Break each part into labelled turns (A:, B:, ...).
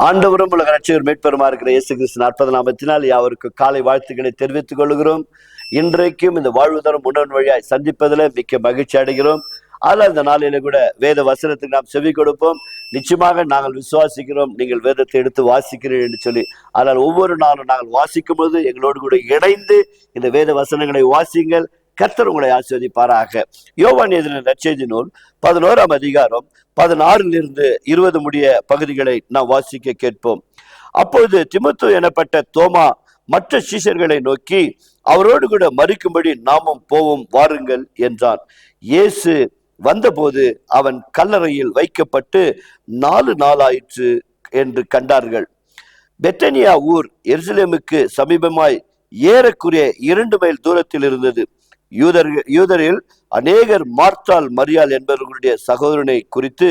A: ஆண்டவரும் உலக ரட்சகர் மீட்பெருமா இருக்கிற இயேசு கிறிஸ்து 40 நாமத்தினால் யாவருக்கு காலை வாழ்த்துக்களை தெரிவித்துக் கொள்கிறோம். இன்றைக்கும் இந்த வாழ்வு தரும் முன்னோன் வழியாய் சந்திப்பதில் மிக்க மகிழ்ச்சி அடைகிறோம். ஆனால் இந்த நாளில கூட வேத வசனத்துக்கு நாம் செவி கொடுப்போம். நிச்சயமாக நாங்கள் விசுவாசிக்கிறோம், நீங்கள் வேதத்தை எடுத்து வாசிக்கிறீர்கள் என்று சொல்லி. ஆனால் ஒவ்வொரு நாளும் நாங்கள் வாசிக்கும் போது எங்களோடு கூட இணைந்து இந்த வேத வசனங்களை வாசிங்கள். கர்த்தர் உங்களை ஆசீர்வதிப்பாராக. யோவான் எழுதின நற்செய்தி நூல் 11ஆம் அதிகாரம் 16 20 முடிய பகுதிகளை நாம் வாசிக்க கேட்போம். அப்பொழுது திமுத்து எனப்பட்ட தோமா மற்ற சீஷர்களை நோக்கி, அவரோடு கூட மரிக்கும்படி நாமும் போவோம் வாருங்கள் என்றான். இயேசு வந்தபோது அவன் கல்லறையில் வைக்கப்பட்டு 4 நாளாயிற்று என்று கண்டார்கள். பெத்தனியா ஊர் எருசலேமுக்கு சமீபமாய் ஏறக்குறைய 2 மைல் தூரத்தில் இருந்தது. யூதரில் அநேகர் மார்த்தாள் மரியாள் என்பவர்களுடைய சகோதரனை குறித்து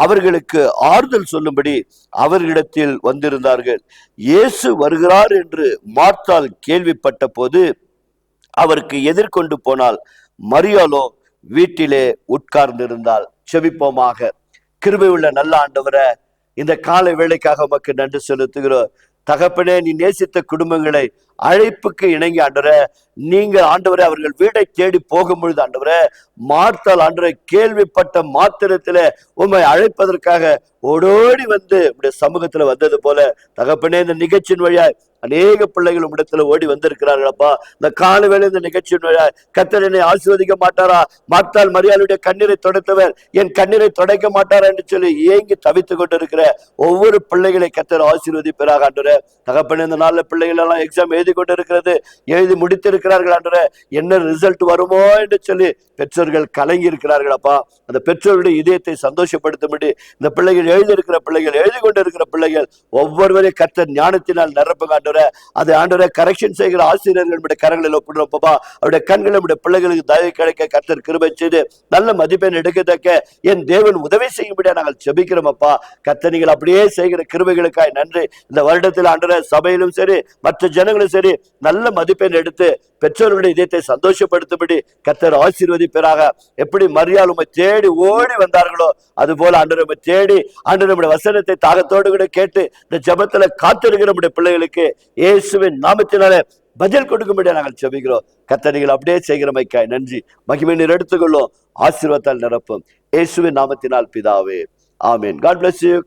A: அவர்களுக்கு ஆறுதல் சொல்லும்படி அவர்களிடத்தில் வந்திருந்தார்கள். இயேசு வருகிறார் என்று மார்த்தாள் கேள்விப்பட்ட போது அவருக்கு எதிர்கொண்டு போனால், மரியாளோ வீட்டிலே உட்கார்ந்திருந்தாள். செபிப்போமாக. கிருபை உள்ள நல்ல ஆண்டவரே, இந்த காலை வேளைக்காக உமக்கு நன்றி செலுத்துகிறோம். தகப்பனே, நீ நேசித்த குடும்பங்களை அழைப்புக்கு இணங்கி ஆண்டவரே, நீங்கள் ஆண்டவரே அவர்கள் வீடை தேடி போகும் பொழுது ஆண்டவரே, மார்த்தாள் ஆண்டவரே கேள்விப்பட்ட மாத்திரத்திலே உம்மை அழைப்பதற்காக ஓடோடி வந்து உடைய சமூகத்துல வந்தது போல தகப்பனே, இந்த நிகழ்ச்சியின் வழியாய் அநேக பிள்ளைகள் உம்மிடத்துல ஓடி வந்திருக்கிறார்களப்பா. இந்த கால வேளை இந்த நிகழ்ச்சியின் வழியாய் கர்த்தர் என்னை ஆசீர்வதிக்க மாட்டாரா? மார்த்தாள் மரியாளுடைய கண்ணீரை துடைத்தவர் என் கண்ணீரை துடைக்க மாட்டாரா என்று சொல்லி ஏங்கி தவித்து கொண்டிருக்கிற ஒவ்வொரு பிள்ளைகளை கர்த்தர் ஆசீர்வதிப்பதாக ஆண்டவரே. தகப்பனே, இந்த நாள்ல பிள்ளைகள் எல்லாம் எக்ஸாம் எழுதி கொண்டு இருக்கிறது, எழுதி முடித்திருக்கிறார்கள் ஆண்டவரே. என்ன ரிசல்ட் வருமோ என்று சொல்லி பெற்றோர்கள் கலங்கி இருக்கிறார்கள் அப்பா. அந்த பெற்றோருடைய இதயத்தை சந்தோஷப்படுத்தும்படி இந்த பிள்ளைகள் எழுதியிருக்கிற பிள்ளைகள், எழுதி கொண்டு இருக்கிற பிள்ளைகள் ஒவ்வொருவரையும் கர்த்தர் ஞானத்தினால் நிரப்புங்க ஆண்டவரே. அது ஆண்டவரே கரெக்ஷன் செய்கிற ஆசிரியர்கள் கரங்களில் ஒப்பிடுறோம் பாப்பா. அவருடைய கண்களை நம்முடைய பிள்ளைகளுக்கு தயவு கிடைக்க கர்த்தர் கிருபை செய்து நல்ல மதிப்பெண் எடுக்கத்தக்க என் தேவன் உதவி செய்யும்படியா நாங்கள் செபிக்கிறோம் அப்பா. கர்த்தர் நீங்கள் அப்படியே செய்கிற கிருபைகளுக்காய் நன்றி. இந்த வருடத்தில் ஆண்டவரே சபையிலும் சரி மற்ற ஜனங்களும் சரி நல்ல மதிப்பெண் எடுத்து பெற்றோர்களுடைய இதயத்தை சந்தோஷப்படுத்தும்படி கர்த்தர் ஆசீர்வதிப்பதாக. எப்படி மரியாள் உம்மை தேடி ஓடி வந்தார்களோ அது போல ஆண்டவரை உம்மை தேடி ஆண்டவர் நம்முடைய வசனத்தை தாகத்தோடு கூட கேட்டு இந்த ஜெபத்துல காத்திருக்கிற நம்முடைய பிள்ளைகளுக்கு இயேசுவின் நாமத்தினாலே பதில் கொடுக்கும்படியா நாங்கள் செபிக்கிறோம். கர்த்தர் நீங்கள் அப்படியே செய்கிறமைக்காய் நன்றி. மகிமை நீர் எடுத்துக்கொள்ளும், ஆசீர்வாதத்தால் நிரப்பும். இயேசுவின் நாமத்தினால் பிதாவே, ஆமேன். God bless you.